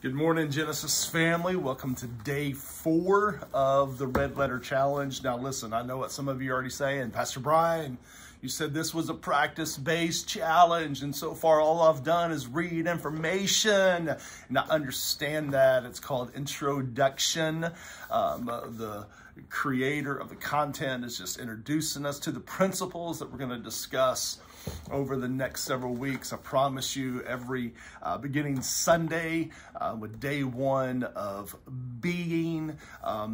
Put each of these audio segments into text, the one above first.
Good morning, Genesis family. Welcome to day 4 of the Red Letter Challenge. Now listen, I know what some of you are already saying. Pastor Brian, you said this was a practice-based challenge, and so far all I've done is read information. And I understand that. It's called introduction. The creator of the content is just introducing us to the principles that we're going to discuss over the next several weeks. I promise you, every beginning Sunday with day 1 of being,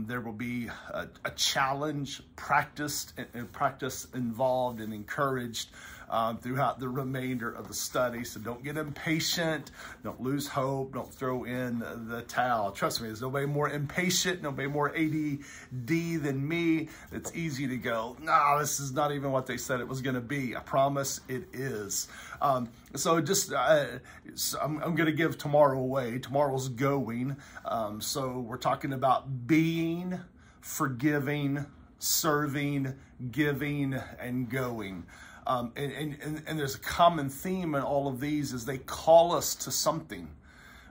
there will be a challenge practiced and practice involved and encouraged throughout the remainder of the study. So don't get impatient, don't lose hope, don't throw in the towel. Trust me, there's nobody more impatient, nobody more ADD than me. It's easy to go, no, this is not even what they said it was going to be. I promise it is. I'm going to give tomorrow away. Tomorrow's going. So we're talking about being, forgiving, serving, giving, and going. And there's a common theme in all of these is they call us to something.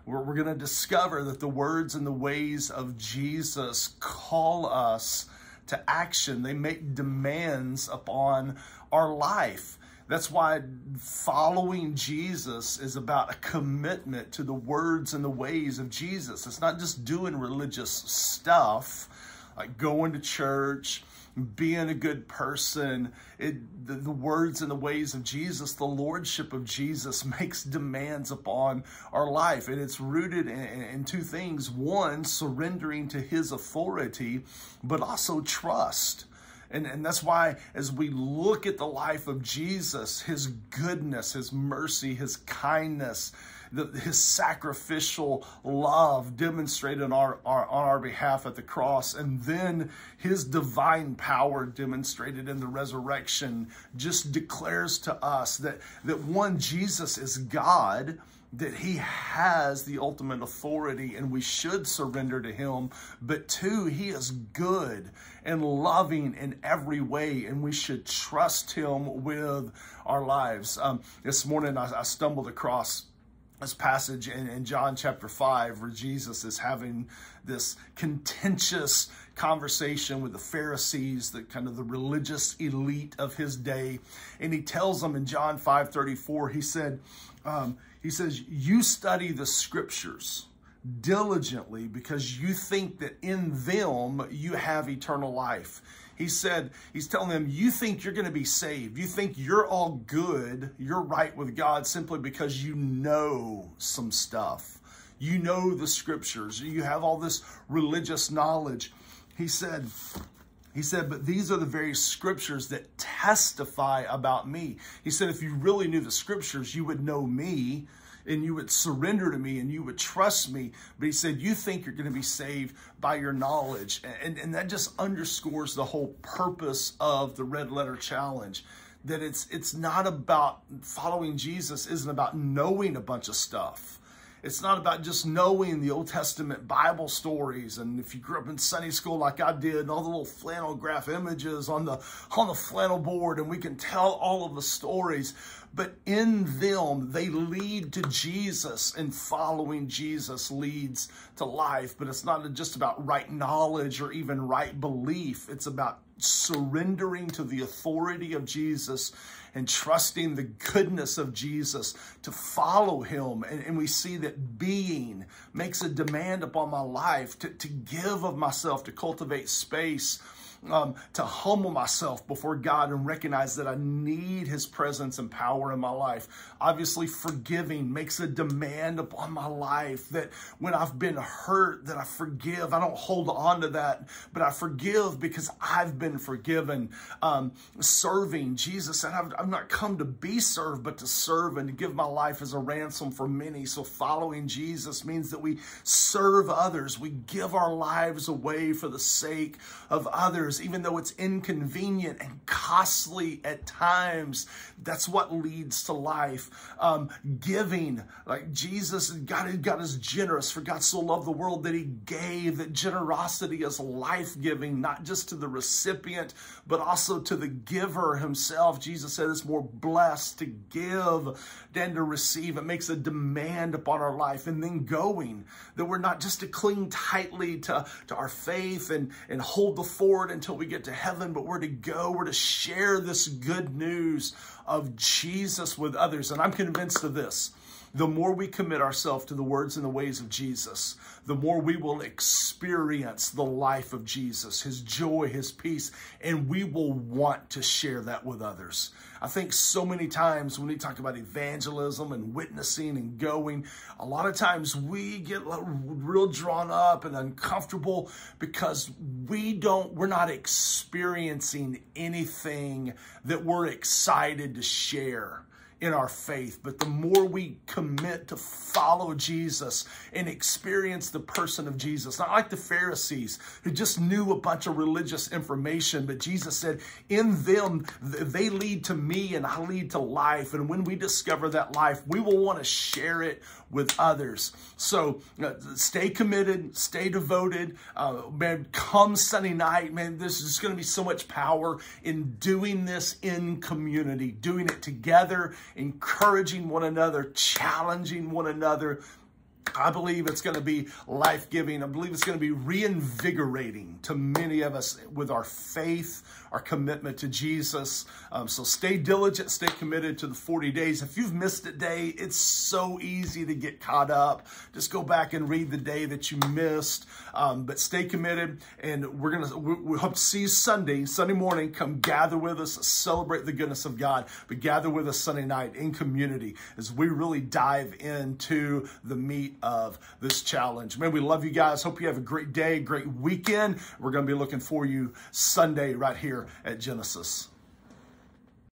We're going to discover that the words and the ways of Jesus call us to action. They make demands upon our life. That's why following Jesus is about a commitment to the words and the ways of Jesus. It's not just doing religious stuff, like going to church, being a good person. The words and the ways of Jesus, the lordship of Jesus makes demands upon our life. And it's rooted in 2 things. One, surrendering to his authority, but also trust. And that's why as we look at the life of Jesus, his goodness, his mercy, his kindness, his sacrificial love demonstrated on our behalf at the cross, and then his divine power demonstrated in the resurrection, just declares to us that one, Jesus is God, that he has the ultimate authority and we should surrender to him. But 2, he is good and loving in every way, and we should trust him with our lives. This morning I stumbled across this passage in John chapter 5 where Jesus is having this contentious conversation with the Pharisees, the kind of the religious elite of his day. And he tells them in John 5:34, he says, you study the scriptures diligently because you think that in them you have eternal life. He said, he's telling them, you think you're going to be saved. You think you're all good, you're right with God simply because you know some stuff. You know the scriptures. You have all this religious knowledge. He said, but these are the very scriptures that testify about me. He said, if you really knew the scriptures, you would know me and you would surrender to me and you would trust me. But he said, you think you're going to be saved by your knowledge. And that just underscores the whole purpose of the Red Letter Challenge. That it's not about following Jesus, isn't about knowing a bunch of stuff. It's not about just knowing the Old Testament Bible stories. And if you grew up in Sunday school like I did, and all the little flannel graph images on the flannel board, and we can tell all of the stories. But in them, they lead to Jesus, and following Jesus leads to life. But it's not just about right knowledge or even right belief. It's about surrendering to the authority of Jesus and trusting the goodness of Jesus to follow him. And we see that being makes a demand upon my life to give of myself, to cultivate space, to humble myself before God and recognize that I need his presence and power in my life. Obviously, forgiving makes a demand upon my life that when I've been hurt, that I forgive. I don't hold on to that, but I forgive because I've been forgiven. Serving, Jesus said, I've not come to be served, but to serve and to give my life as a ransom for many. So following Jesus means that we serve others. We give our lives away for the sake of others. others, even though it's inconvenient and costly at times. That's what leads to life. Giving, like Jesus, God is generous. For God so loved the world that he gave. That generosity is life-giving, not just to the recipient, but also to the giver himself. Jesus said it's more blessed to give than to receive. It makes a demand upon our life. And then going, that we're not just to cling tightly to our faith and hold the fort until we get to heaven, but we're to go, we're to share this good news of Jesus with others. And I'm convinced of this. The more we commit ourselves to the words and the ways of Jesus, the more we will experience the life of Jesus, his joy, his peace, and we will want to share that with others. I think so many times when we talk about evangelism and witnessing and going, a lot of times we get real drawn up and uncomfortable because we're not experiencing anything that we're excited to share in our faith. But the more we commit to follow Jesus and experience the person of Jesus, not like the Pharisees who just knew a bunch of religious information, but Jesus said, in them, they lead to me and I lead to life. And when we discover that life, we will want to share it with others. So stay committed, stay devoted. Man, come Sunday night, man, there's just going to be so much power in doing this in community, doing it together, encouraging one another, challenging one another. I believe it's going to be life-giving. I believe it's going to be reinvigorating to many of us with our faith, our commitment to Jesus. So stay diligent, stay committed to the 40 days. If you've missed a day, it's so easy to get caught up. Just go back and read the day that you missed. But stay committed, and we hope to see you Sunday morning. Come gather with us, celebrate the goodness of God, but gather with us Sunday night in community as we really dive into the meat of this challenge. Man, we love you guys. Hope you have a great day, great weekend. We're going to be looking for you Sunday right here at Genesis.